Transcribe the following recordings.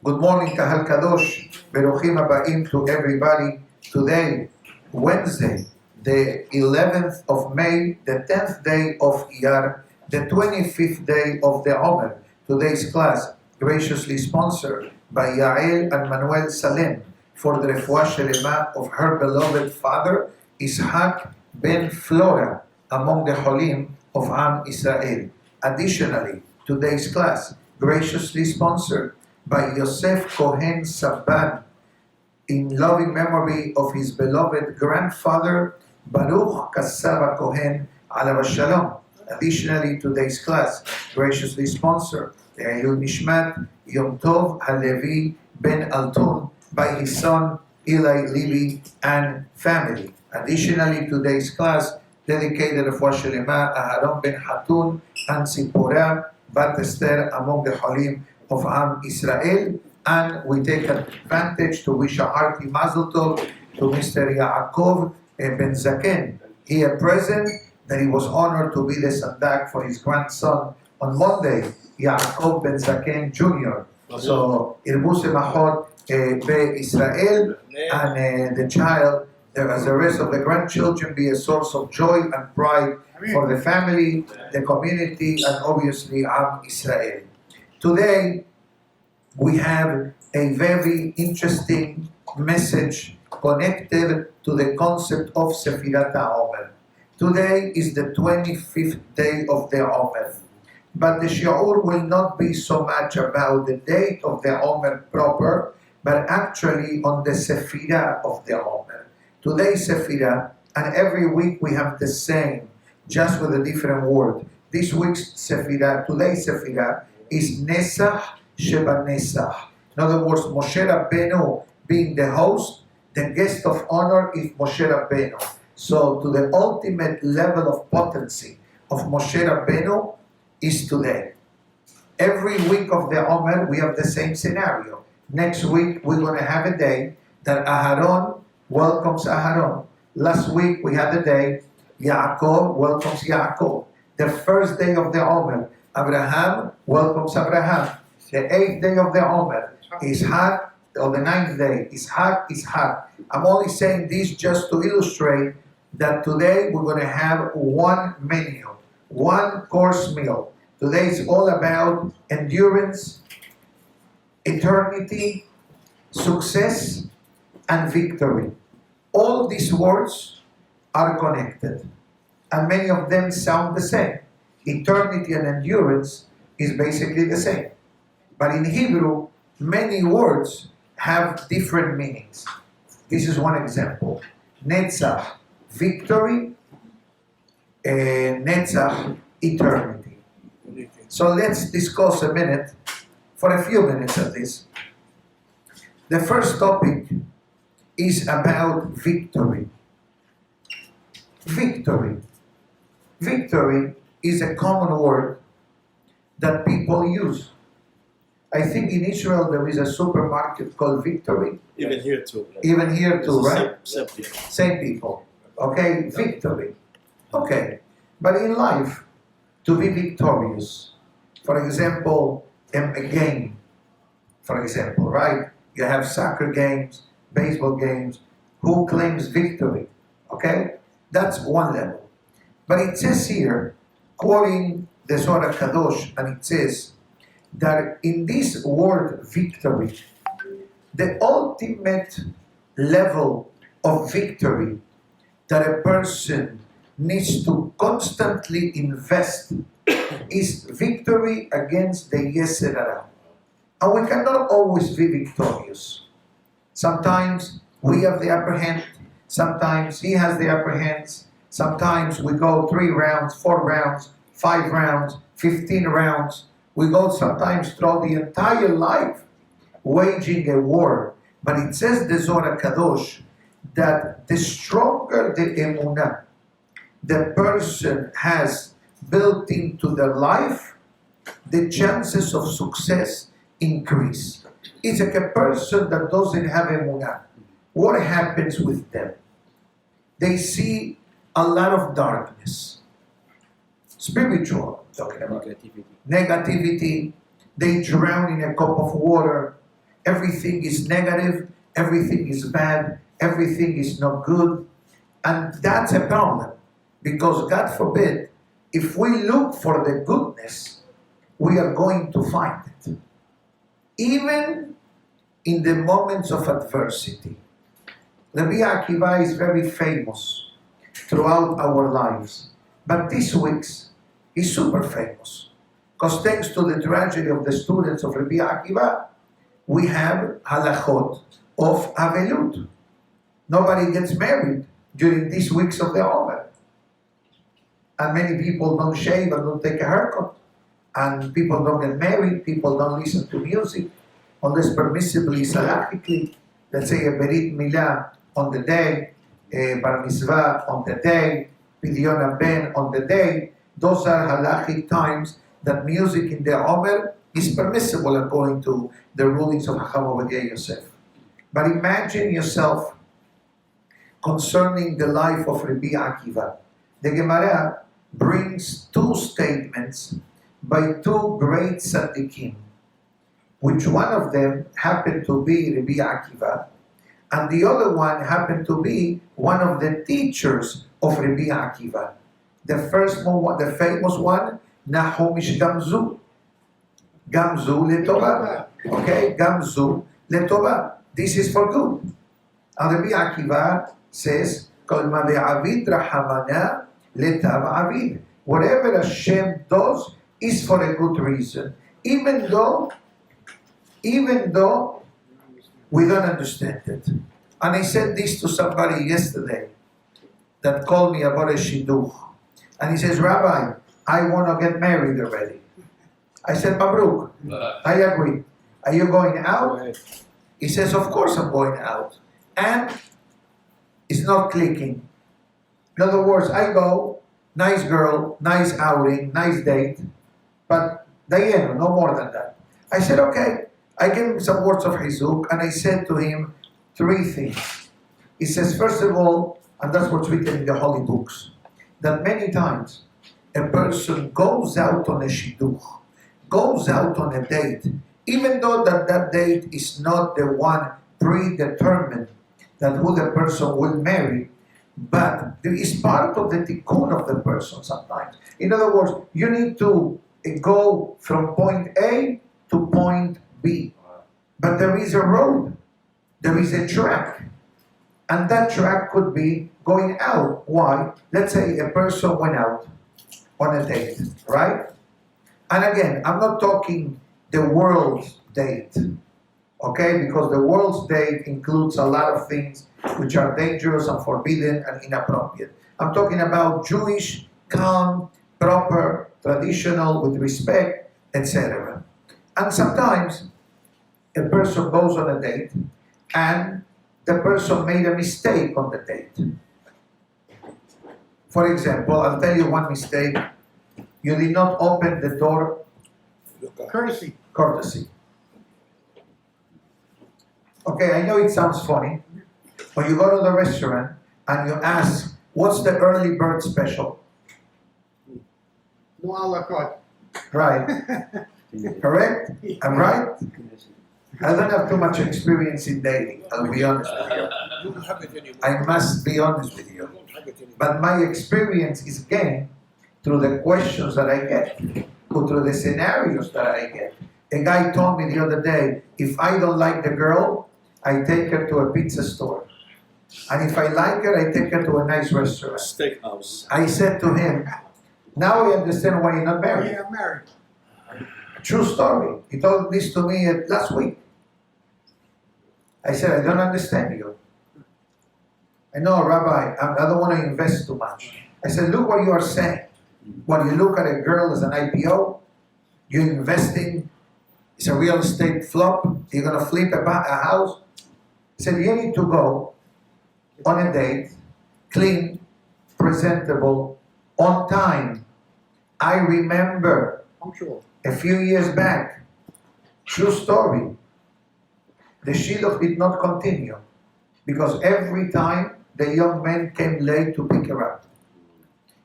Good morning, Kahal Kadosh. Beruchim Habaim to everybody. Today, Wednesday, the 11th of May, the 10th day of Iyar, the 25th day of the Omer. Today's class, graciously sponsored by Yael and Manuel Salem for the Refuah Shelema of her beloved father, Ishak ben Flora, among the Cholim of Am Israel. Additionally, today's class, graciously sponsored by Yosef Cohen Sabban, in loving memory of his beloved grandfather, Baruch Kassava Cohen, alav shalom. Additionally, today's class, graciously sponsored the Eilul Nishmat Yom Tov Halevi Ben Altun by his son Eli Levi and family. Additionally, today's class dedicated to Refuah Shelema Aharon Ben Hatun and Sipora Bat Esther among the Cholim of Am Israel. And we take advantage to wish a hearty Mazel Tov to Mr. Yaakov Ben Zaken, here present, that he was honored to be the Sandak for his grandson on Monday, Yaakov Ben Zaken Jr. So, Irbuse Mahot Be Israel, and the child, as the rest of the grandchildren, be a source of joy and pride for the family, the community, and obviously Am Israel. Today, we have a very interesting message connected to the concept of Sefirat HaOmer. Today is the 25th day of the Omer, but the shiur will not be so much about the date of the Omer proper, but actually on the Sefirah of the Omer. Today's Sefirah, and every week we have the same, just with a different word. This week's Sefirah, today's Sefirah, is Nesach Sheba Nesach. In other words, Moshe Rabbeinu being the host, the guest of honor is Moshe Rabbeinu. So to the ultimate level of potency of Moshe Rabbeinu is today. Every week of the Omer, we have the same scenario. Next week, we're going to have a day that Aharon welcomes Aharon. Last week, we had a day Yaakov welcomes Yaakov. The first day of the Omer, Abraham welcomes Abraham. The 8th day of the Omer, Ishak, or the 9th day, Ishak. I'm only saying this just to illustrate that today we're going to have one menu, one course meal. Today is all about endurance, eternity, success, and victory. All these words are connected, and many of them sound the same. Eternity and endurance is basically the same. But in Hebrew, many words have different meanings. This is one example. Netzach, victory, Netzach, eternity. So let's discuss a minute, for a few minutes at least. The first topic is about victory. Victory. Victory is a common word that people use. I think in Israel there is a supermarket called Victory. Even here too. Even here too, right? Same people. Same people. Okay, victory. Okay. But in life, to be victorious, for example, a game, for example, right? You have soccer games, baseball games. Who claims victory? Okay? That's one level. But it says here, quoting the Zohar Kadosh, and it says that in this word victory, the ultimate level of victory that a person needs to constantly invest is victory against the Yetzer Hara. And we cannot always be victorious. Sometimes we have the upper hand, sometimes he has the upper hands, sometimes we go 3 rounds, 4 rounds, 5 rounds, 15 rounds. We go sometimes throughout the entire life waging a war. But it says the Zohar Kadosh that the stronger the emunah the person has built into their life, the chances of success increase. It's like a person that doesn't have emunah. What happens with them? They see a lot of darkness. Spiritual, talking about negativity. They drown in a cup of water. everything is negative, everything is bad, everything is not good. And that's a problem. Because God forbid, if we look for the goodness, we are going to find it. Even in the moments of adversity. Rabbi Akiva is very famous throughout our lives. But this week's is super famous. Because thanks to the tragedy of the students of Rabbi Akiva, we have halachot of Avelut. Nobody gets married during these weeks of the Omer. And many people don't shave and don't take a haircut. And people don't get married, people don't listen to music, unless permissibly, salahically. Let's say a berit milah on the day, a bar mitzvah on the day, pidyon ben on the day. Those are halachic times that music in the Omer is permissible according to the rulings of Rabbi Yosef. But imagine yourself concerning the life of Rabbi Akiva. The Gemara brings two statements by two great tzaddikim, which one of them happened to be Rabbi Akiva, and the other one happened to be one of the teachers of Rabbi Akiva. The first one, the famous one, Nahomish Gamzu. Gamzu letova. Okay, Gamzu letova. This is for good. And Rabbi Akiva says, Kol ma ve'avid rahamana letav avid. Whatever Hashem does is for a good reason. Even though we don't understand it. And I said this to somebody yesterday that called me about a shidduch. And he says, Rabbi, I want to get married already. I said, Mabruk, I agree. Are you going out? He says, of course I'm going out. And it's not clicking. In other words, I go, nice girl, nice outing, nice date, but Diana, no more than that. I said, okay. I gave him some words of Hizuk, and I said to him three things. He says, first of all, and that's what's written in the holy books, that many times a person goes out on a shidduch, goes out on a date, even though that date is not the one predetermined that who the person will marry, but there is part of the tikkun of the person sometimes. In other words, you need to go from point A to point B. But there is a road, there is a track, and that track could be going out. Why? Let's say a person went out on a date, right? And again, I'm not talking the world's date, okay? Because the world's date includes a lot of things which are dangerous and forbidden and inappropriate. I'm talking about Jewish, calm, proper, traditional, with respect, etc. And sometimes a person goes on a date and the person made a mistake on the date. For example, I'll tell you one mistake. You did not open the door. Courtesy. Okay, I know it sounds funny, but you go to the restaurant and you ask, what's the early bird special? No a la carte. Right. Correct? I'm right? I don't have too much experience in dating, I'll be honest with you. I must be honest with you. But my experience is gained through the questions that I get, or through the scenarios that I get. A guy told me the other day, if I don't like the girl, I take her to a pizza store. And if I like her, I take her to a nice restaurant. Steakhouse. I said to him, now I understand why you're not married. Yeah, I'm married. True story. He told this to me last week. I said, I don't understand you. I know, Rabbi, I don't want to invest too much. I said, look what you are saying. When you look at a girl as an IPO, you're investing, it's a real estate flop, you're going to flip a house. I said, you need to go on a date, clean, presentable, on time. I remember Punctual. a few years back, true story, the shidduch did not continue because every time the young man came late to pick her up.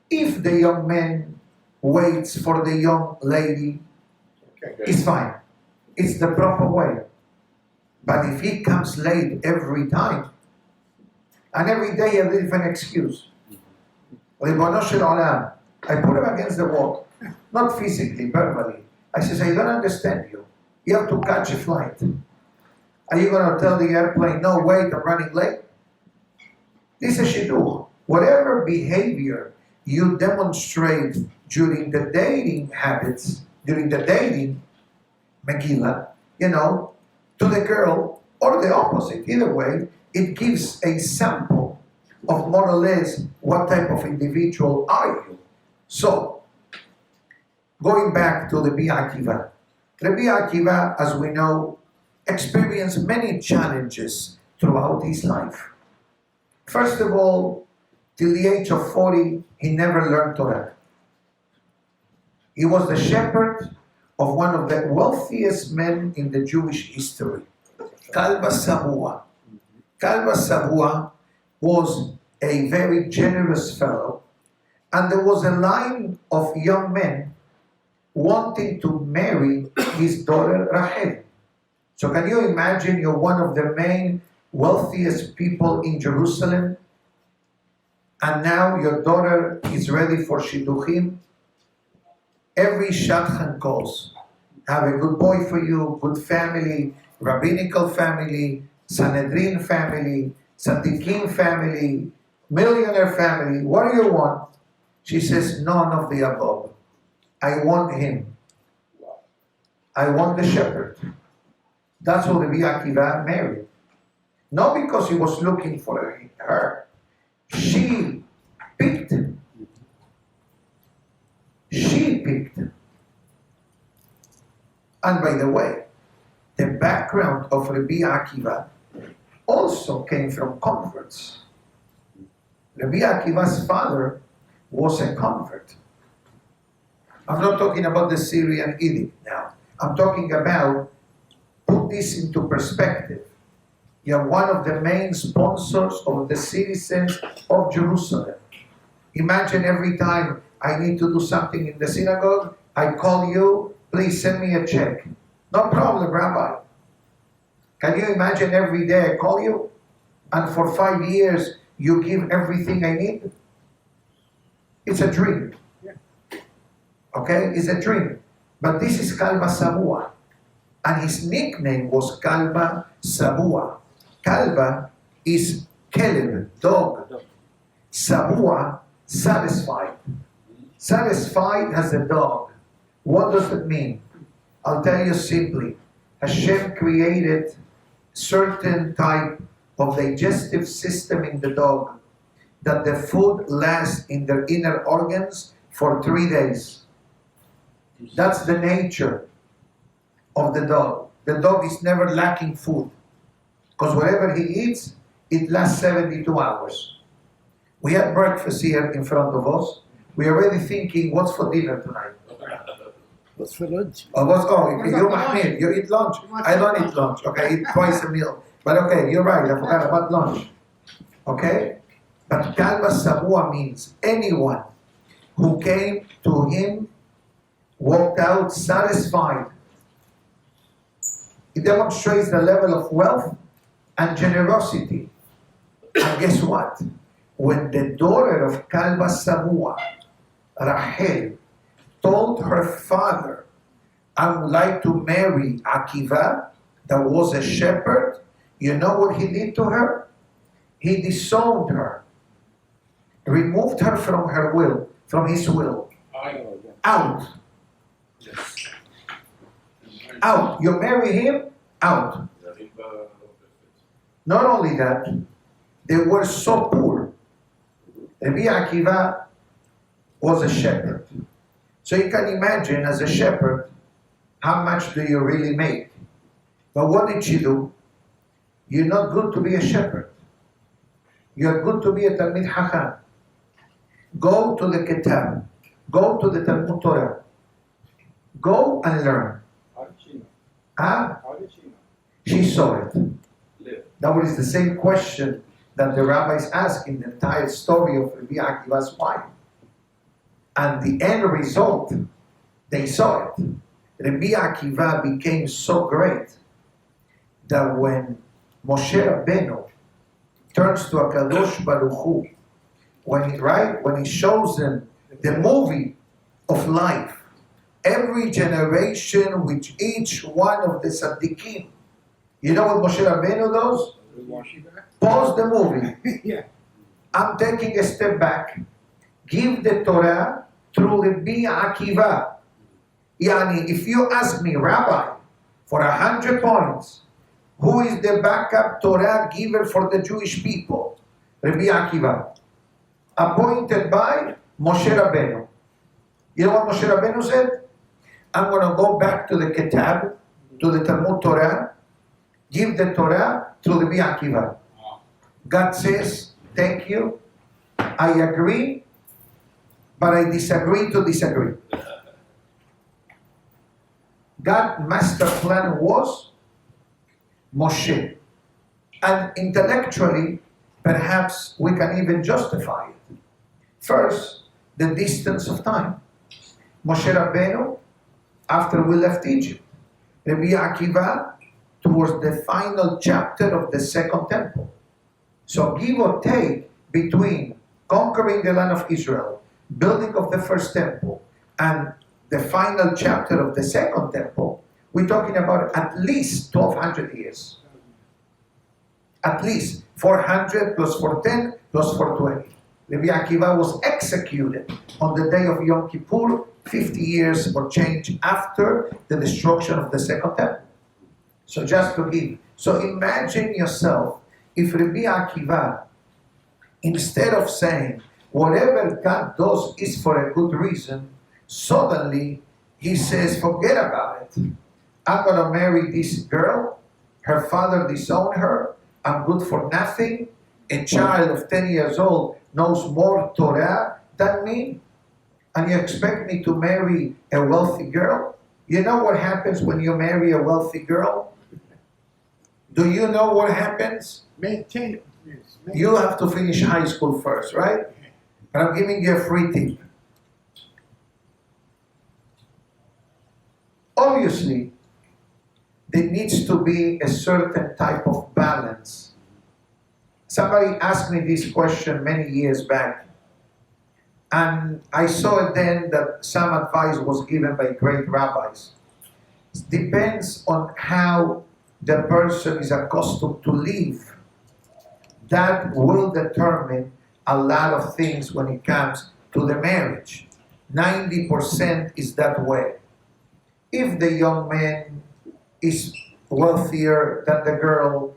If the young man waits for the young lady, Okay. it's fine. It's the proper way. But if he comes late every time, and every day a different excuse, Ribono shel olam, I put him against the wall, not physically, verbally. I says, I don't understand you. You have to catch a flight. Are you going to tell the airplane, no, wait, I'm running late? This is shidduch. Whatever behavior you demonstrate during the dating habits, during the dating Megillah, to the girl, or the opposite, either way, it gives a sample of more or less what type of individual are you. So, going back to Rabbi Akiva. Rabbi Akiva, as we know, experienced many challenges throughout his life. First of all, till the age of 40, he never learned Torah. He was the shepherd of one of the wealthiest men in the Jewish history, Kalba Sabua. Kalba Sabua was a very generous fellow, and there was a line of young men wanting to marry his daughter Rachel. So can you imagine you're one of the main wealthiest people in Jerusalem, and now your daughter is ready for shidduchim? Every shadchan calls. Have a good boy for you, good family, rabbinical family, Sanhedrin family, Tzaddikim family, millionaire family. What do you want? She says, none of the above. I want him. I want the shepherd. That's what Rabbi Akiva married. Not because he was looking for her. She picked him. She picked him. And by the way, the background of Rabbi Akiva also came from converts. Rabbi Akiva's father was a convert. I'm not talking about the Syrian edict now. I'm talking about, put this into perspective. You're one of the main sponsors of the citizens of Jerusalem. Imagine every time I need to do something in the synagogue, I call you, please send me a check. No problem, Rabbi. Can you imagine every day I call you? And for 5 years, you give everything I need? It's a dream. Okay? It's a dream. But this is Kalba Sabua. And his nickname was Kalba Sabua. Kalba is keleb, dog. Sabua, satisfied. Satisfied as a dog. What does it mean? I'll tell you simply. Hashem created certain type of digestive system in the dog that the food lasts in their inner organs for 3 days. That's the nature of the dog. The dog is never lacking food because whatever he eats, it lasts 72 hours. We had breakfast here in front of us. We're already thinking, what's for dinner tonight? What's for lunch? You eat lunch. I don't eat lunch. Okay, I eat twice a meal. But okay, you're right. I forgot about lunch. Okay? But Kalba Sabua means anyone who came to him walked out satisfied. It demonstrates the level of wealth and generosity. And guess what? When the daughter of Kalba Sabua, Rachel, told her father, I would like to marry Akiva, that was a shepherd, you know what he did to her? He disowned her, removed her from her will, from his will. Out. Out. You marry him, out. Not only that, they were so poor. Rabbi Akiva was a shepherd. So you can imagine, as a shepherd, how much do you really make? But what did she do? You're not good to be a shepherd. You're good to be a Talmid Chacham. Go to the Kitab. Go to the Talmud Torah. Go and learn. How did she know? Huh? How did she know? She saw it. That was the same question that the rabbis asked in the entire story of Rabbi Akiva's wife. And the end result, they saw it. Rabbi Akiva became so great that when Moshe Rabbeinu turns to HaKadosh Baruch Hu, when he shows them the movie of life, every generation with each one of the tzaddikim, you know what Moshe Rabbeinu does? Pause the movie. Yeah. I'm taking a step back. Give the Torah through Rabbi Akiva. Yani, if you ask me, Rabbi, for 100 points, who is the backup Torah giver for the Jewish people? Rabbi Akiva. Appointed by Moshe Rabbeinu. You know what Moshe Rabbeinu said? I'm going to go back to the Kitab, to the Talmud Torah, give the Torah to Rabbi Akiva. God says, thank you, I agree, but I disagree to disagree. God's master plan was Moshe. And intellectually, perhaps we can even justify it. First, the distance of time. Moshe Rabbeinu, after we left Egypt. Rabbi Akiva, towards the final chapter of the Second Temple. So give or take between conquering the land of Israel, building of the First Temple, and the final chapter of the Second Temple, we're talking about at least 1,200 years. At least 400 plus 410 plus 420. Rabbi Akiva was executed on the day of Yom Kippur, 50 years or change after the destruction of the Second Temple. So just to give. So imagine yourself if Rabbi Akiva, instead of saying, whatever God does is for a good reason, suddenly he says, forget about it. I'm going to marry this girl. Her father disowned her. I'm good for nothing. A child of 10 years old knows more Torah than me. And you expect me to marry a wealthy girl? You know what happens when you marry a wealthy girl? Do you know what happens? Maintain. Yes, You have to finish high school first, right? But I'm giving you a free tip. Obviously, there needs to be a certain type of balance. Somebody asked me this question many years back, and I saw it then that some advice was given by great rabbis. It depends on how the person is accustomed to live. That will determine a lot of things when it comes to the marriage. 90% is that way. If the young man is wealthier than the girl,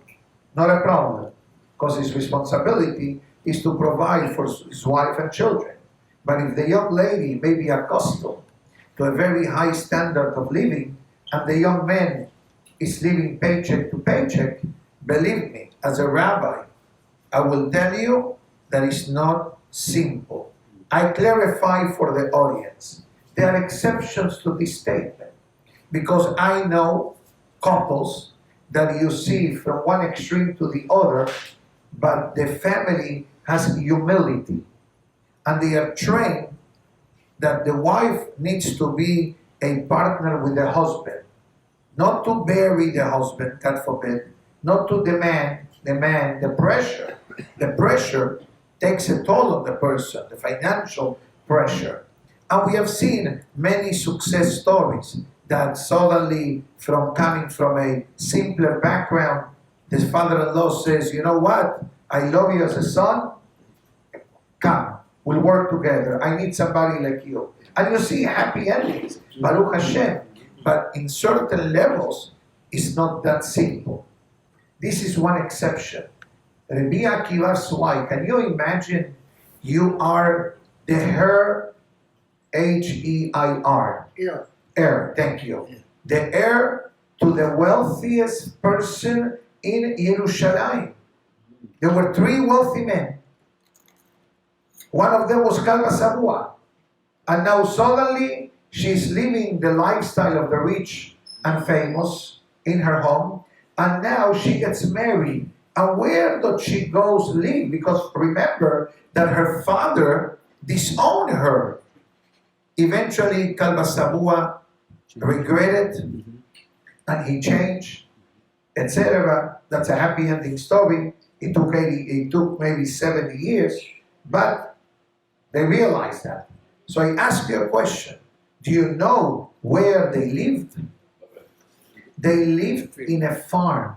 not a problem, because his responsibility is to provide for his wife and children. But if the young lady may be accustomed to a very high standard of living, and the young man is living paycheck to paycheck, believe me, as a rabbi, I will tell you that it's not simple. I clarify for the audience. There are exceptions to this statement, because I know couples that you see from one extreme to the other, but the family has humility, and they are trained that the wife needs to be a partner with the husband, not to bury the husband, God forbid, not to demand the pressure. The pressure takes a toll on the person, the financial pressure. And we have seen many success stories that suddenly, from coming from a simpler background, the father-in-law says, you know what, I love you as a son, come, we'll work together, I need somebody like you. And you see happy endings, Baruch Hashem, but in certain levels, it's not that simple. This is one exception. Rabbi Akiva's wife, can you imagine you are the heir, H-E-I-R. Yeah. Heir, thank you. The heir to the wealthiest person in Yerushalayim. There were 3 wealthy men. One of them was Kalba Sabua. And now suddenly she's living the lifestyle of the rich and famous in her home. And now she gets married. And where does she go live? Because remember that her father disowned her. Eventually, Kalba Sabua regretted, and he changed. etc. That's a happy ending story. It took maybe 70 years, but they realized that. So I ask you a question. Do you know where they lived? They lived in a farm.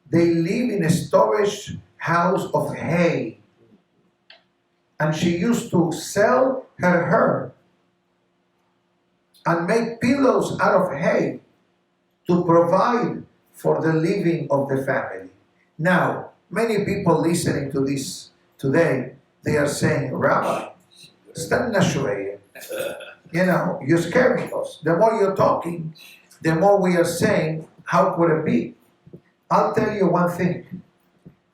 They lived in a storage house of hay. And she used to sell her hair and make pillows out of hay to provide for the living of the family. Now, many people listening to this today, they are saying, Rabbi, استنى شوية. You scare me. The more you're talking, the more we are saying, how could it be? I'll tell you one thing.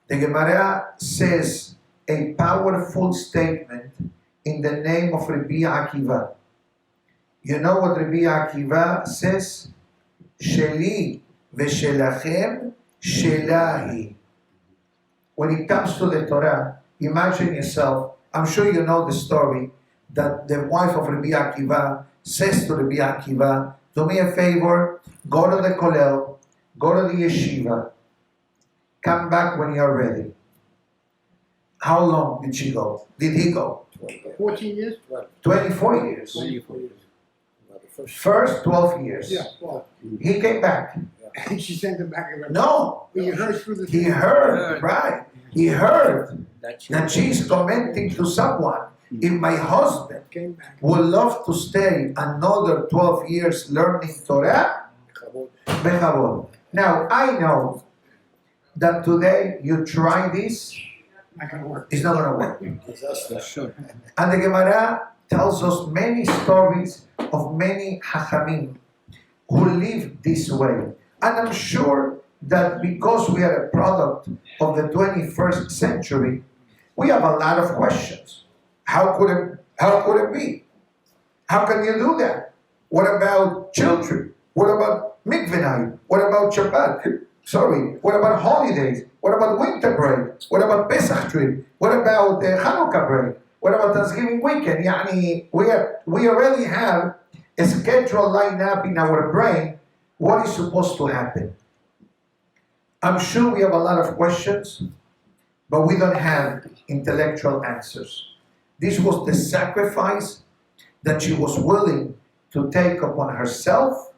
The Gemara says a powerful statement in the name of Rabbi Akiva. You know what Rabbi Akiva says? Sheli v'shelachem shelahi. When it comes to the Torah, imagine yourself, I'm sure you know the story, that the wife of Rabbi Akiva says to Rabbi Akiva, do me a favor, go to the kollel, go to the yeshiva, come back when you're ready. How long did she go? Did he go? 14 years? 24 years. 24 years. First 12 years. Yeah, well, He came back. and she sent him back. No, He heard through the he heard, right? He heard That's that she's commenting to someone, if my husband Came back. would love to stay another 12 years learning Torah, bechavod. Now, I know that today you try this, Not gonna work. it's not going to work. That's for sure. And the Gemara tells us many stories of many Hachamim who live this way. And I'm sure that because we are a product of the 21st century, we have a lot of questions. How could it be? How can you do that? What about children? What about mikveh night? What about Shabbat? Sorry. What about holidays? What about winter break? What about Pesach trip? What about Hanukkah break? What about Thanksgiving weekend? Yani, we already have a schedule lined up in our brain. What is supposed to happen? I'm sure we have a lot of questions, but we don't have intellectual answers. This was the sacrifice that she was willing to take upon herself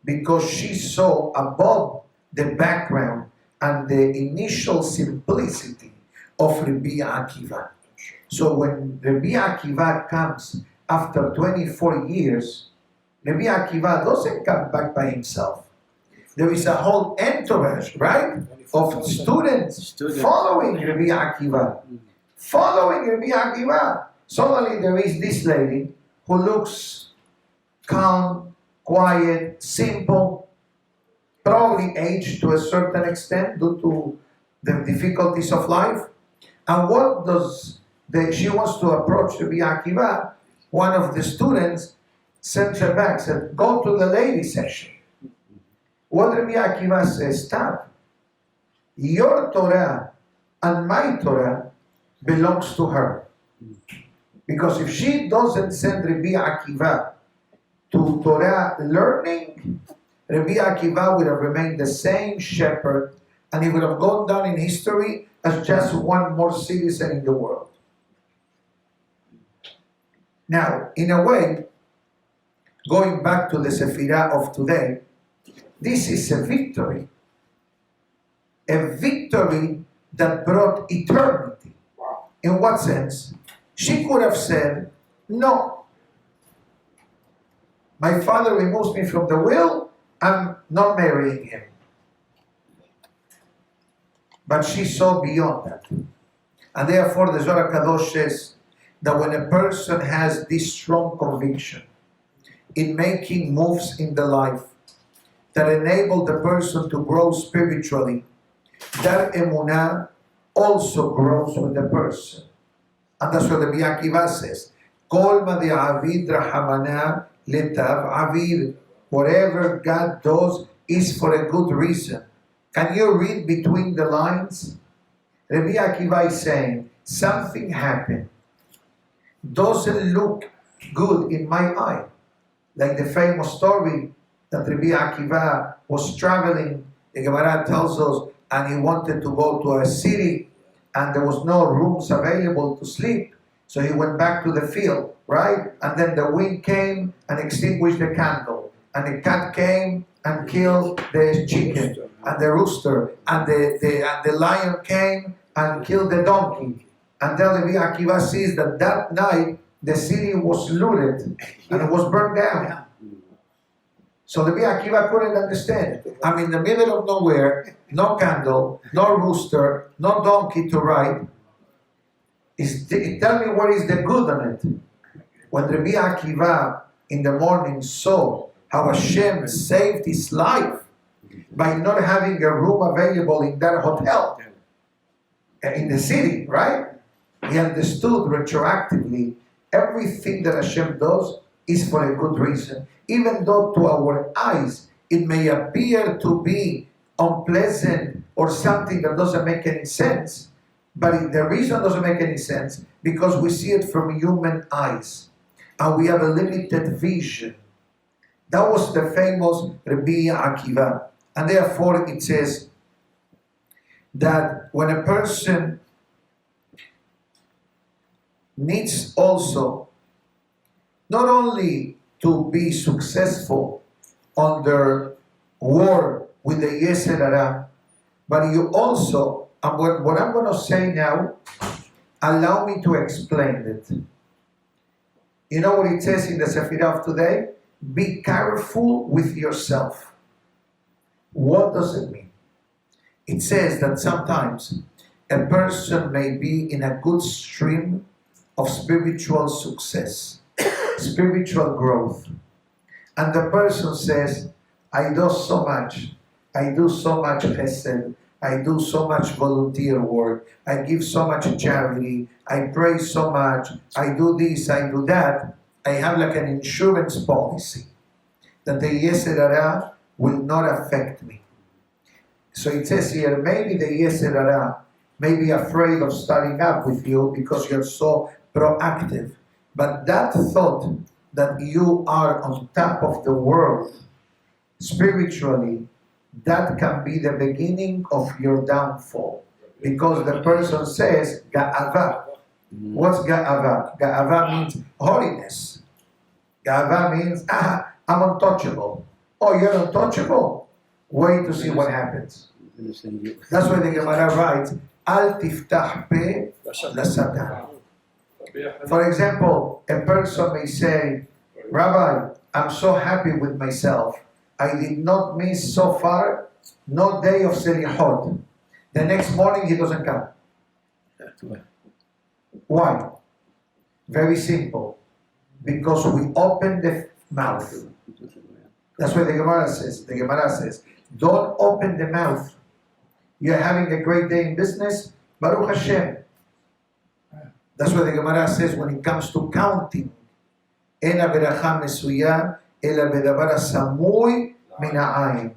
because she saw above the background and the initial simplicity of Rabbi Akiva. So when Rabbi Akiva comes after 24 years, Rabbi Akiva doesn't come back by himself. There is a whole entourage, right, of students following Rabbi Akiva. Following Rabbi Akiva. Suddenly there is this lady who looks calm, quiet, simple, probably aged to a certain extent due to the difficulties of life. And what does she wants to approach Rabbi Akiva? One of the students sent her back, said, go to the ladies section. What Rabbi Akiva says, stop. Your Torah and my Torah belongs to her. Because if she doesn't send Rabbi Akiva to Torah learning, Rabbi Akiva would have remained the same shepherd and he would have gone down in history as just one more citizen in the world. Now, in a way, going back to the Sefirah of today, this is a victory. A victory that brought eternity. In what sense? She could have said, no, my father removes me from the will, I'm not marrying him. But she saw beyond that. And therefore the Zohar Kadosh says that when a person has this strong conviction in making moves in the life that enable the person to grow spiritually, that emunah also grows with the person. And that's what Rabbi Akiva says. Kol ma de'avid rahamana letav avid. Whatever God does is for a good reason. Can you read between the lines? Rabbi Akiva is saying, something happened. Doesn't look good in my eye. Like the famous story that Rabbi Akiva was traveling, the Gemara tells us, and he wanted to go to a city, and there was no rooms available to sleep. So he went back to the field, right? And then the wind came and extinguished the candle. And the cat came and killed the chicken and the rooster. And the lion came and killed the donkey. And then Rabbi Akiva sees that night the city was looted and it was burned down. So Rabbi Akiva couldn't understand. I'm in the middle of nowhere, no candle, no rooster, no donkey to ride. Tell me what is the good on it. When Rabbi Akiva in the morning saw how Hashem saved his life by not having a room available in that hotel in the city, right? He understood retroactively everything that Hashem does is for a good reason. Even though to our eyes it may appear to be unpleasant or something that doesn't make any sense, but the reason doesn't make any sense because we see it from human eyes and we have a limited vision. That was the famous Rabbi Akiva. And therefore it says that when a person needs also not only to be successful on their war with the Yetzer Hara, but you also, and what I'm going to say now, allow me to explain it. You know what it says in the Safra of today? Be careful with yourself. What does it mean? It says that sometimes a person may be in a good stream of spiritual success, spiritual growth. And the person says, I do so much chesed, I do so much volunteer work, I give so much charity, I pray so much, I do this, I do that. I have like an insurance policy that the Yetzer Hara will not affect me. So it says here, maybe the Yetzer Hara may be afraid of starting up with you because you're so proactive. But that thought that you are on top of the world spiritually, that can be the beginning of your downfall. Because the person says, Ga'ava. What's Ga'ava? Ga'ava means holiness. Ga'ava means, I'm untouchable. Oh, you're untouchable? Wait to see what happens. That's why the Gemara writes, Al tiftah pe la-satan. For example, a person may say, Rabbi, I'm so happy with myself. I did not miss so far no day of Selihot. The next morning he doesn't come. Why? Very simple. Because we open the mouth. That's what the Gemara says. The Gemara says, don't open the mouth. You're having a great day in business, Baruch Hashem. That's what the Gemara says when it comes to counting. Ena beracha mesuya, ela bedavar samui min ha'ayin.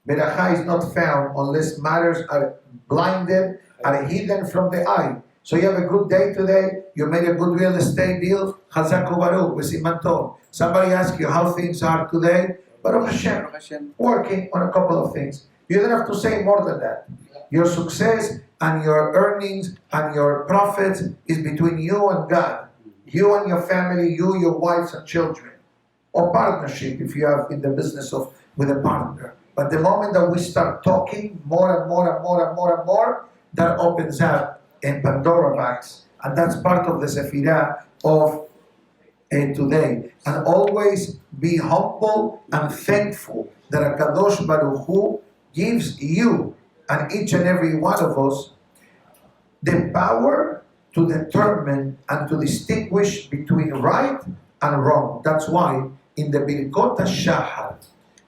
Beracha is not found unless matters are blinded, are hidden from the eye. So you have a good day today, you made a good real estate deal, Chazak u'Baruch, v'siman tov. Somebody asks you how things are today, Baruch Hashem, working on a couple of things. You don't have to say more than that. Your success and your earnings and your profits is between you and God. You and your family, you, your wives and children. Or partnership if you have in the business of with a partner. But the moment that we start talking more and more and more and more and more, that opens up a Pandora box. And that's part of the Safira of today. And always be humble and thankful that HaKadosh Baruch Hu gives you and each and every one of us the power to determine and to distinguish between right and wrong. That's why in the Birkot HaShahar,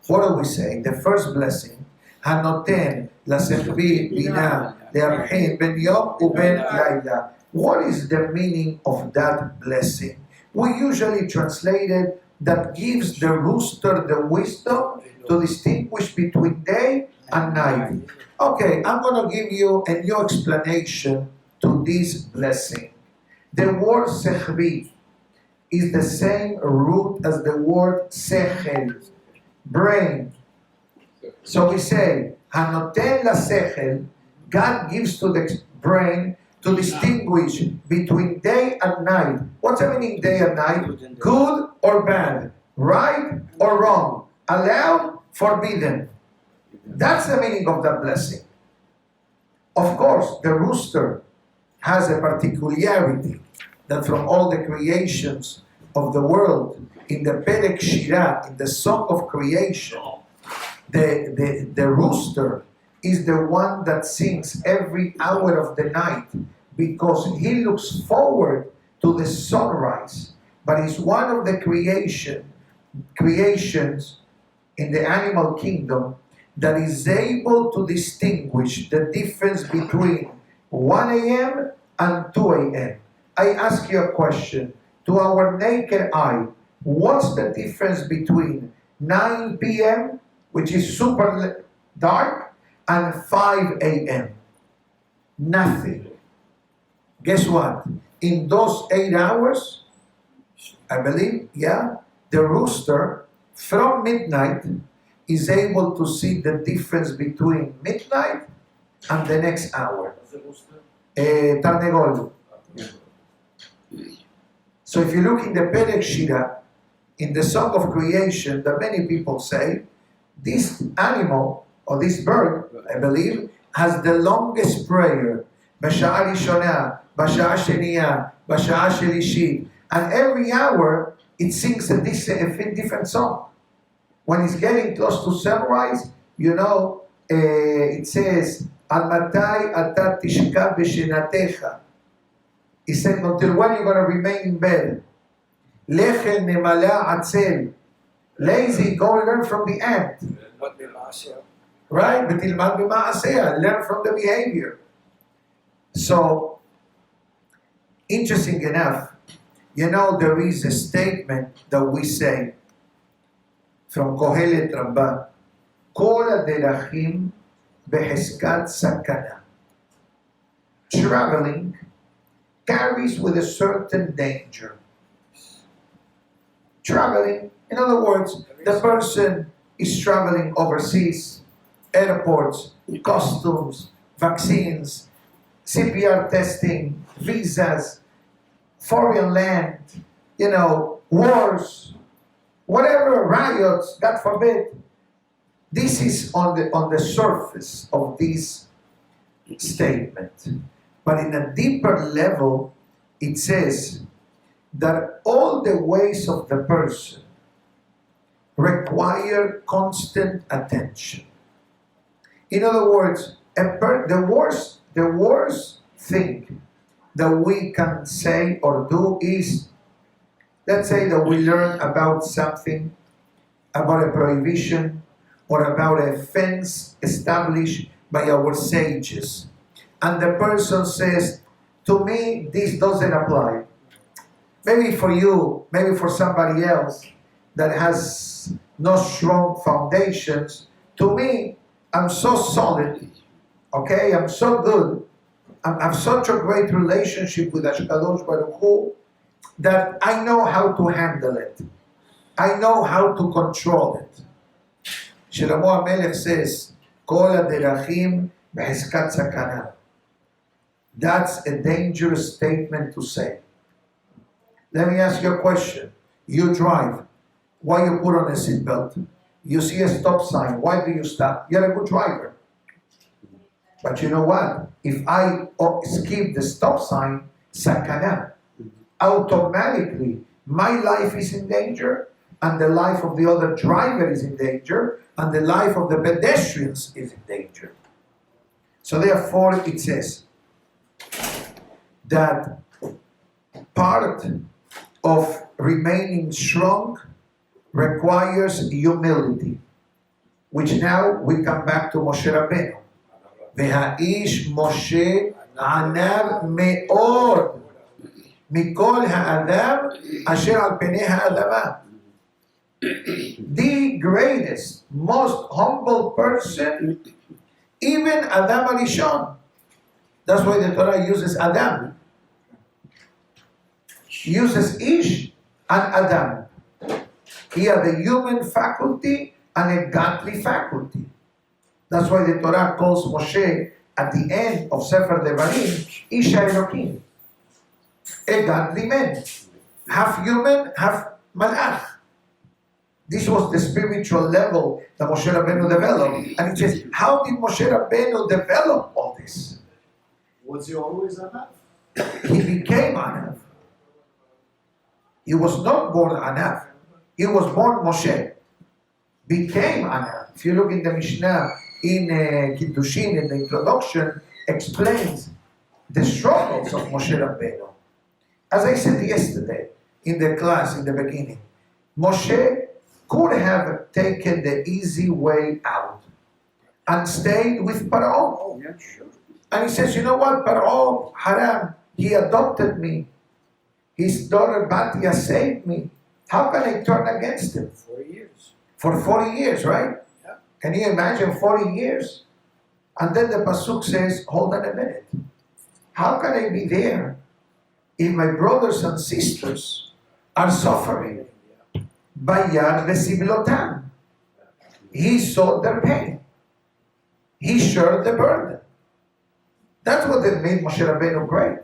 what do we say? The first blessing, Hanoten Lasechvi Bina Le'arhin Ben Yom Uben Laila. What is the meaning of that blessing? We usually translate it that gives the rooster the wisdom to distinguish between day and night. Okay, I'm going to give you a new explanation to this blessing. The word sechvi is the same root as the word sechel. brain. So we say, Hanoten lasechel, God gives to the brain to distinguish between day and night. What's the meaning day and night? Good or bad, right or wrong, allowed, forbidden. That's the meaning of that blessing. Of course, the rooster has a particularity that from all the creations of the world, in the Perek Shirah, in the Song of Creation, the rooster is the one that sings every hour of the night because he looks forward to the sunrise. But he's one of the creations in the animal kingdom that is able to distinguish the difference between 1 a.m. and 2 a.m. I ask you a question. To our naked eye, what's the difference between 9 p.m., which is super dark, and 5 a.m.? Nothing. Guess what? In those 8 hours, I believe, the rooster from midnight is able to see the difference between midnight and the next hour. Tarnegol. So if you look in the Perek Shira, in the Song of Creation, that many people say, this animal, or this bird, I believe, has the longest prayer. Basha'a Rishonah, Basha'a Sheniya, Basha'a Shelishit. And every hour, it sings a different song. When it's getting close to sunrise, it says, Al matai ata tishka b'shenatecha. He said, until when are you going to remain in bed? Lechel nemala atzel. Lazy, go and learn from the ant. Right? B'tilmad b'ma'aseh. Learn from the behavior. So, interesting enough, there is a statement that we say from Kohelet Rabbah, Kol haderachim beheskat sakana. Traveling carries with a certain danger. Traveling, in other words, the person is traveling overseas, airports, customs, vaccines, CPR testing, visas, foreign land, wars, whatever, riots, God forbid. This is on the surface of this statement. But in a deeper level, it says that all the ways of the person require constant attention. In other words, the worst thing that we can say or do is, let's say that we learn about something, about a prohibition, or about a fence established by our sages. And the person says, to me, this doesn't apply. Maybe for you, maybe for somebody else that has no strong foundations. To me, I'm so solid, okay? I'm so good. I have such a great relationship with HaKadosh Baruch Hu that I know how to handle it. I know how to control it. Shlomo HaMelech says, Kol haderachim beheskat sakana. That's a dangerous statement to say. Let me ask you a question. You drive. Why you put on a seatbelt? You see a stop sign. Why do you stop? You're a good driver. But you know what? If I skip the stop sign, sakana, automatically my life is in danger, and the life of the other driver is in danger, and the life of the pedestrians is in danger. So therefore it says that part of remaining strong requires humility, which now we come back to Moshe Rabbeinu. והאיש משה ענב מאוד מכל האדם אשר על פני האדמה. The greatest, most humble person, even Adam Arishon. That's why the Torah uses Adam. Uses Ish and Adam. He had the human faculty and a godly faculty. That's why the Torah calls Moshe at the end of Sefer Devarim, Isha Elokim, a godly man, half human, half malach. This was the spiritual level that Moshe Rabbeinu developed. And it says, how did Moshe Rabbeinu develop all this? Was he always enough? He became Anav. He was not born Anav. He was born Moshe. Became Anav. If you look in the Mishnah, in Kiddushin, in the introduction, explains the struggles of Moshe Rabbeinu. As I said yesterday in the class in the beginning, Moshe could have taken the easy way out and stayed with Paro. Oh, yeah, sure. And he says, you know what, Paro, haram, he adopted me. His daughter Batya saved me. How can I turn against him? 4 years. For 40 years, right? Yeah. Can you imagine 40 years? And then the Pasuk says, hold on a minute. How can I be there if my brothers and sisters are suffering? Bayar vesiblotam. He saw their pain. He shared the burden. That's what made Moshe Rabbeinu great.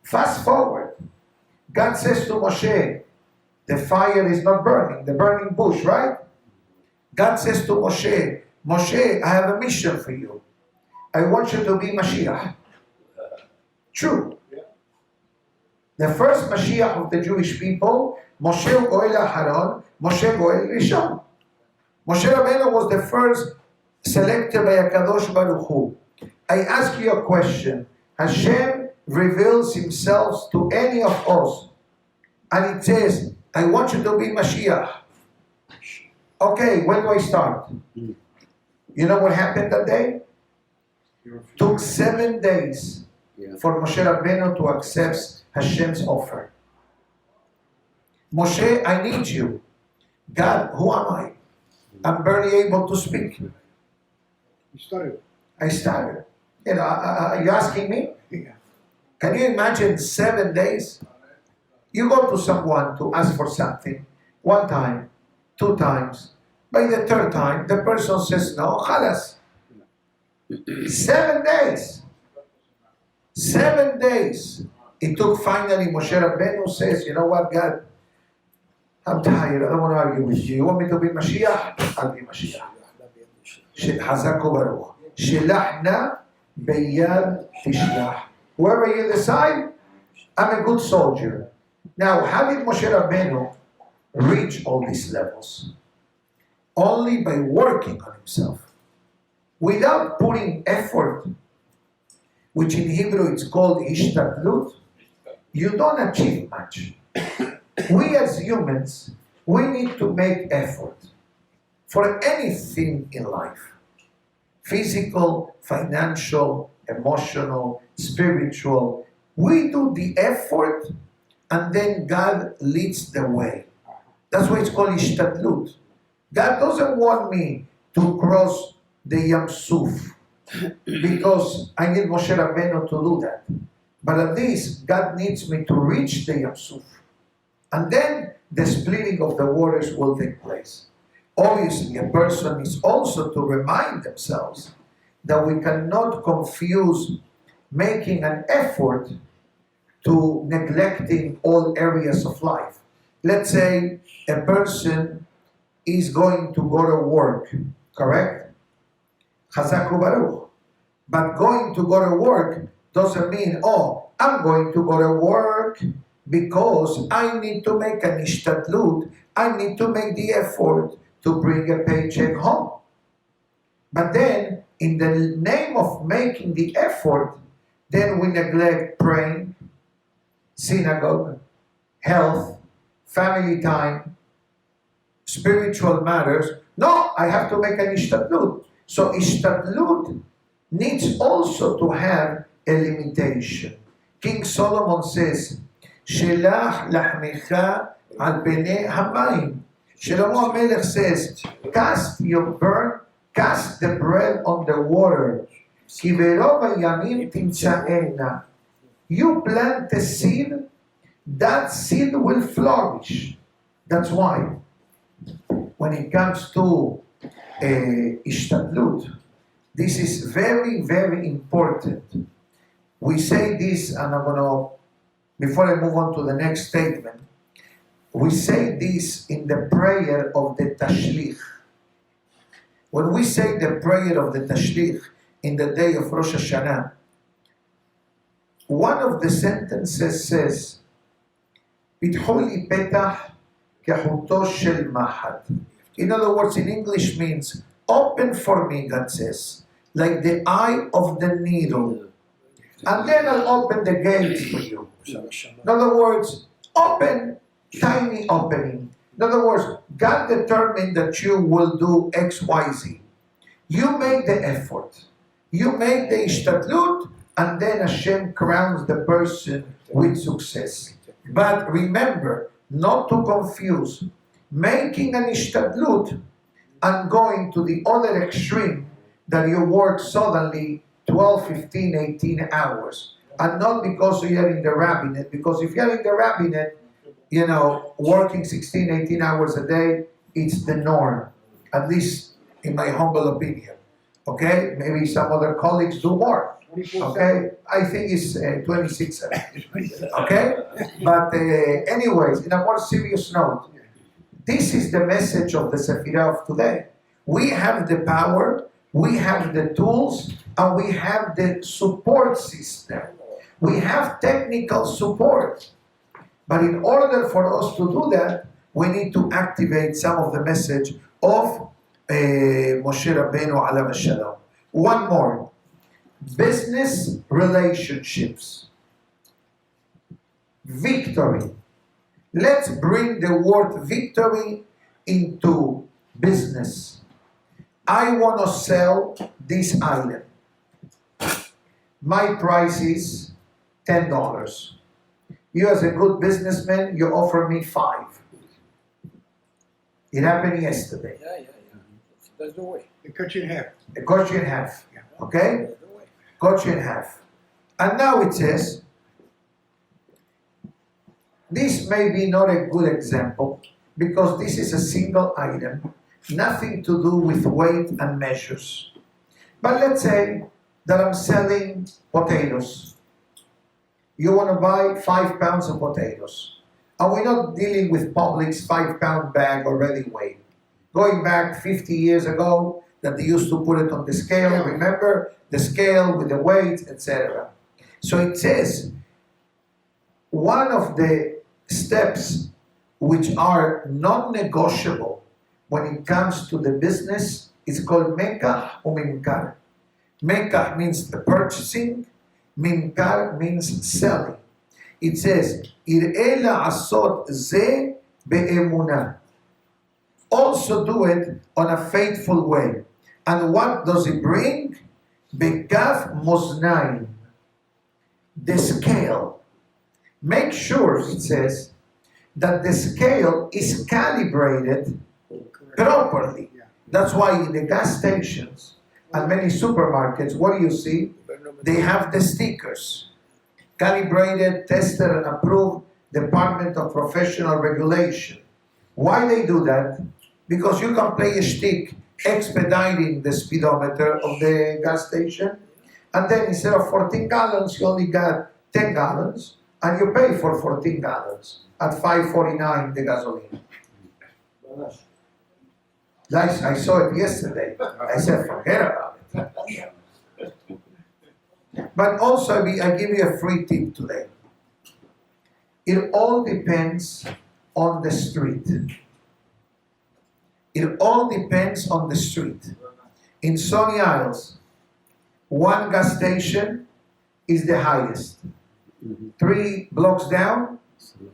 Fast forward. God says to Moshe, the fire is not burning, the burning bush, right? God says to Moshe, Moshe, I have a mission for you. I want you to be Mashiach. True. The first Mashiach of the Jewish people, Moshe Goel Aharon, Moshe Goel Rishon. Moshe Rabbeinu was the first selected by HaKadosh Baruch Hu. I ask you a question. Hashem reveals himself to any of us, and it says, I want you to be Mashiach. Okay, when do I start? You know what happened that day? Took 7 days for Moshe Rabbeinu to accept Hashem's offer. Moshe, I need you. God, who am I? I'm barely able to speak. You started. I started. You know, are you asking me? Yeah. Can you imagine 7 days? You go to someone to ask for something, 1 time, 2 times. By the 3rd time, the person says no, khalas. 7 days. 7 days. It took finally Moshe Rabbeinu says, you know what, God? I'm tired. I don't want to argue with you. You want me to be Mashiach? I'll be Mashiach. Hazak Baruch. Shelachna beyad tishlach. Whoever you decide, I'm a good soldier. Now, how did Moshe Rabbeinu reach all these levels? Only by working on himself. Without putting effort, which in Hebrew it's called ishtadlut, you don't achieve much. We as humans, we need to make effort for anything in life. Physical, financial, emotional, spiritual. We do the effort and then God leads the way. That's why it's called ishtadlut. God doesn't want me to cross the Yam Suf because I need Moshe Rabbeinu to do that. But at least God needs me to reach the Yam Suf. And then the splitting of the waters will take place. Obviously, a person is also to remind themselves that we cannot confuse making an effort to neglecting all areas of life. Let's say a person is going to go to work, correct? Chazaku Baruch. But going to go to work doesn't mean, oh, I'm going to go to work because I need to make an ishtadlut, I need to make the effort to bring a paycheck home. But then, in the name of making the effort, then we neglect praying, synagogue, health, family time, spiritual matters. No, I have to make an ishtadlut. So ishtadlut needs also to have a limitation. King Solomon says, Shelach lachmecha al penei hamayim. Shlomo HaMelech says, cast the bread on the water. Ki berov hayamim timtzaena. You plant the seed, that seed will flourish. That's why when it comes to השתדלות. This is very, very important. We say this, and I'm gonna, before I move on to the next statement, we say this in the prayer of the Tashlich. When we say the prayer of the Tashlich in the day of Rosh Hashanah, one of the sentences says, "Pithu li petach kehuto shel mahad." In other words, in English means, open for me, God says, like the eye of the needle. And then I'll open the gates for you. In other words, open, tiny opening. In other words, God determined that you will do X, Y, Z. You make the effort. You make the ishtadlut, and then Hashem crowns the person with success. But remember, not to confuse making an ishtadlut and going to the other extreme that you work suddenly 12, 15, 18 hours. And not because you're in the rabbinate, because if you're in the rabbinate, you know, working 16, 18 hours a day, it's the norm, at least in my humble opinion. Okay? Maybe some other colleagues do more. Okay? I think it's 26. Okay? But anyways, in a more serious note, this is the message of the Sefirah of today. We have the power, we have the tools, and we have the support system. We have technical support. But in order for us to do that, we need to activate some of the message of Moshe Rabbeinu alav shalom. One more. Business relationships. Victory. Let's bring the word victory into business. I want to sell this item. My price is $10. You as a good businessman, you offer me $5. It happened yesterday. Yeah. That's the way. They cut you in half. It cut you in half. Okay? That's the way. Cut you in half. And now it says, this may be not a good example because this is a single item, nothing to do with weight and measures. But let's say that I'm selling potatoes. You want to buy 5 pounds of potatoes. And we're not dealing with Publix 5-pound bag already weighed. Going back 50 years ago, that they used to put it on the scale, remember? The scale with the weight, etc. So it says, one of the steps which are non-negotiable when it comes to the business is called mekach or minkar. Mekach means the purchasing, minkar means selling. It says, ir'e la'asot ze be'emunah. Also do it on a faithful way. And what does it bring? Bekaf moznaim. The scale. Make sure, it says, that the scale is calibrated properly. That's why in the gas stations and many supermarkets, what do you see? They have the stickers. Calibrated, tested, and approved, Department of Professional Regulation. Why they do that? Because you can play a shtick expediting the speedometer of the gas station, and then instead of 14 gallons, you only got 10 gallons, and you pay for 14 gallons at $5.49 the gasoline. I saw it yesterday. I said, forget about it. But also, I give you a free tip today. It all depends on the street. It all depends on the street. In Sunny Isles, one gas station is the highest. 3 blocks down,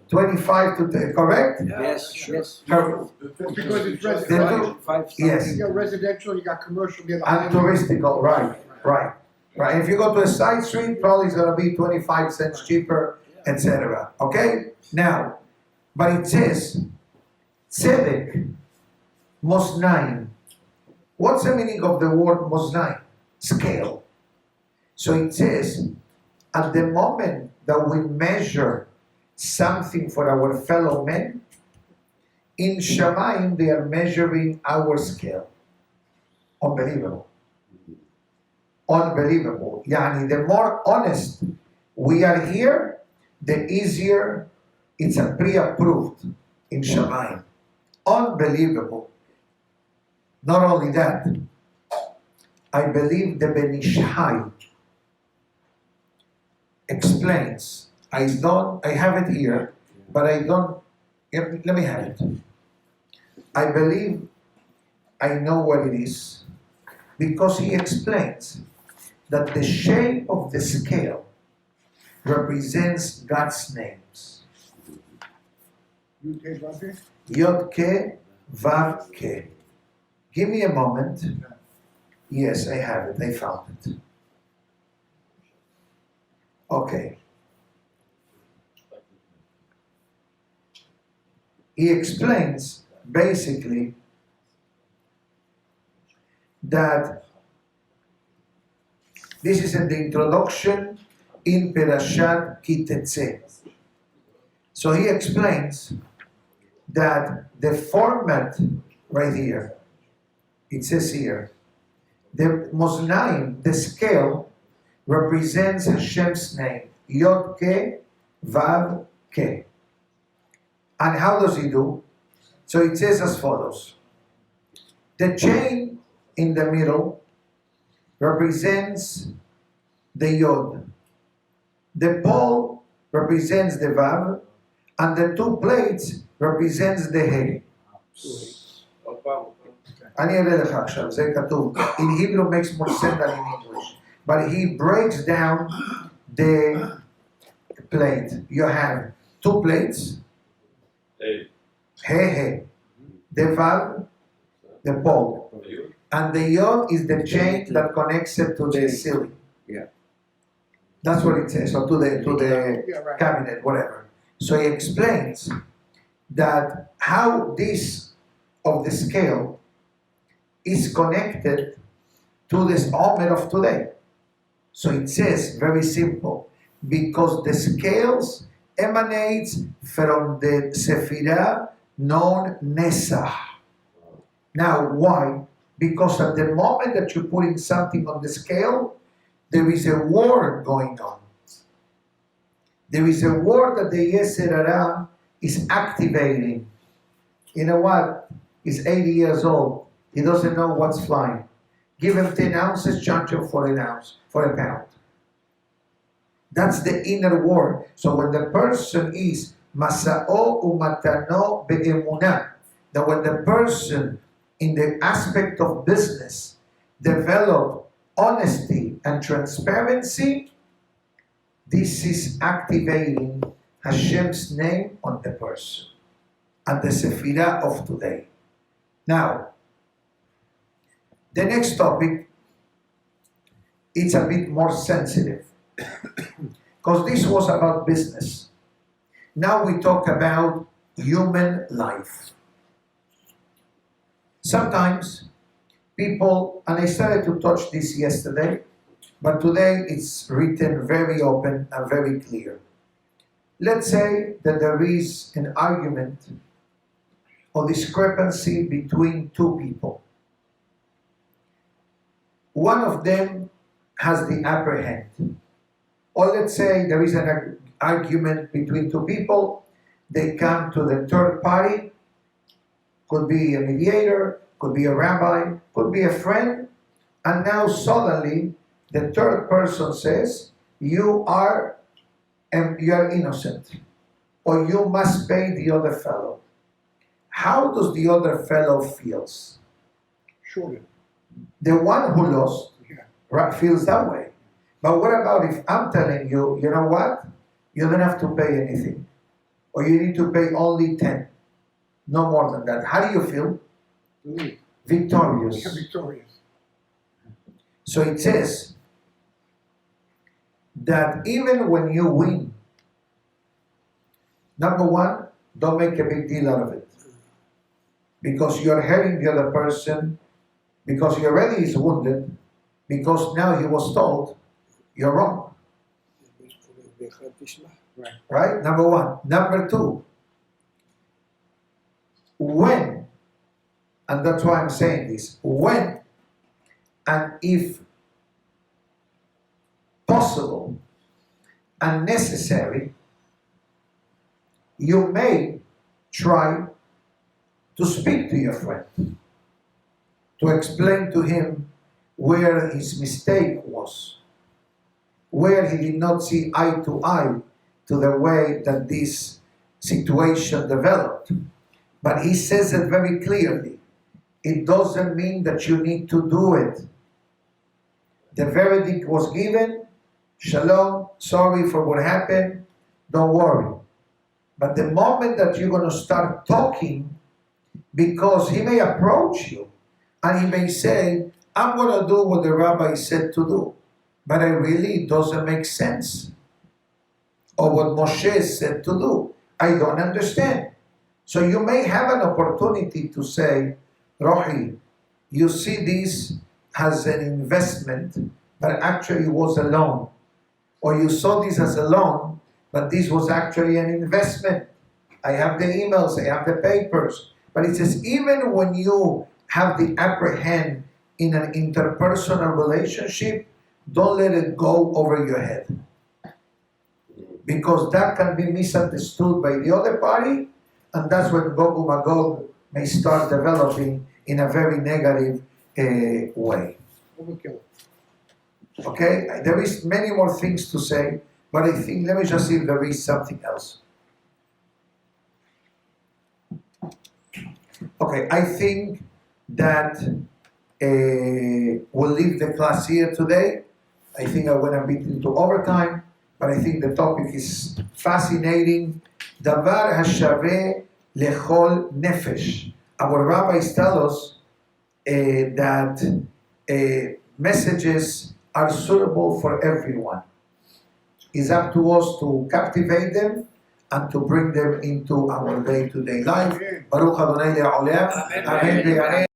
25 to 10, correct? Yes, sure. Correct. Because it's They residential. do- Yes. You got residential, you got commercial, you got And touristical, right. If you go to a side street, probably it's going to be 25 cents cheaper, etc. Okay? Now, but it says, tzedek, moznaim. What's the meaning of the word moznaim? Scale. So it says, at the moment that we measure something for our fellow men, in Shamayim they are measuring our scale. unbelievable. Unbelievable. Yani the more honest we are here, the easier it's a pre-approved in Shamayim. Unbelievable. Not only that, I believe the Ben Ishai explains. I have it here, but I don't. Let me have it. I believe I know what it is because he explains that the shape of the scale represents God's names. UK Batya? Yod Ke, Vav Ke. Give me a moment. Yes, I have it. I found it. Okay. He explains basically that this is in the introduction in Perashat Kitetse. So he explains that the format right here, it says here, the Moznaim, the scale, represents Hashem's name, Yod Ke, Vav Ke. And how does he do? So it says as follows. The chain in the middle represents the Yod. The pole represents the Vav, and the two plates represents the He. אני אראה לך עכשיו, זה כתוב. In Hebrew makes more sense than in English. But he breaks down the plate. You have two plates. He. The Vav, the pole. And the Yod is the chain that connects it to the ceiling. Yeah. That's what it says, or to the Yeah, right. cabinet, whatever. So he explains that how this of the scale is connected to this Omer of today. So it says, very simple, because the scales emanates from the Sephirah known Nesach. Now, why? Because at the moment that you're putting something on the scale, there is a war going on. There is a war that the Yetzer Hara is activating. You know what? He's 80 years old. He doesn't know what's flying. Give him 10 ounces, charge him for an ounce, for a pound. That's the inner war. So when the person is Masa'o umatano be'emunah, that when the person in the aspect of business develop honesty and transparency, this is activating Hashem's name on the person and the Sephirah of today. Now, the next topic, it's a bit more sensitive because this was about business. Now we talk about human life. Sometimes people, and I started to touch this yesterday, but today it's written very open and very clear. Let's say that there is an argument or discrepancy between two people. One of them has the upper hand. Or let's say there is an argument between two people, they come to the third party, could be a mediator, could be a rabbi, could be a friend, and now suddenly the third person says, you are innocent, or you must pay the other fellow. How does the other fellow feels? Sure. The one who lost Yeah. feels that way. But what about if I'm telling you, you know what? You don't have to pay anything. Or you need to pay only 10. No more than that. How do you feel? Believe. Victorious. Yeah, victorious. So it says that even when you win, number one, don't make a big deal out of it. Because you're hurting the other person, because he already is wounded, because now he was told, you're wrong. Right? Number one. Number two, when, and that's why I'm saying this, when and if possible and necessary, you may try to speak to your friend, to explain to him where his mistake was, where he did not see eye to eye to the way that this situation developed. But he says it very clearly. It doesn't mean that you need to do it. The verdict was given. Shalom, sorry for what happened, don't worry. But the moment that you're going to start talking, because he may approach you and he may say, I'm going to do what the rabbi said to do, but it doesn't make sense. Or what Moshe said to do, I don't understand. So you may have an opportunity to say, Rohi, you see this as an investment, but actually it was a loan. Or you saw this as a loan, but this was actually an investment. I have the emails, I have the papers. But it says, even when you have the upper hand in an interpersonal relationship, don't let it go over your head. Because that can be misunderstood by the other party, and that's when Gog and Magog may start developing in a very negative way. Overkill. Okay, there is many more things to say, but I think, let me just see if there is something else. Okay, I think that we'll leave the class here today. I think I'm going to beat into overtime, but I think the topic is fascinating. Davar hashaveh lechol nefesh. Our rabbis tell us that messages are suitable for everyone. It's up to us to captivate them and to bring them into our day-to-day life. Baruch Adonai le'olam. Amen.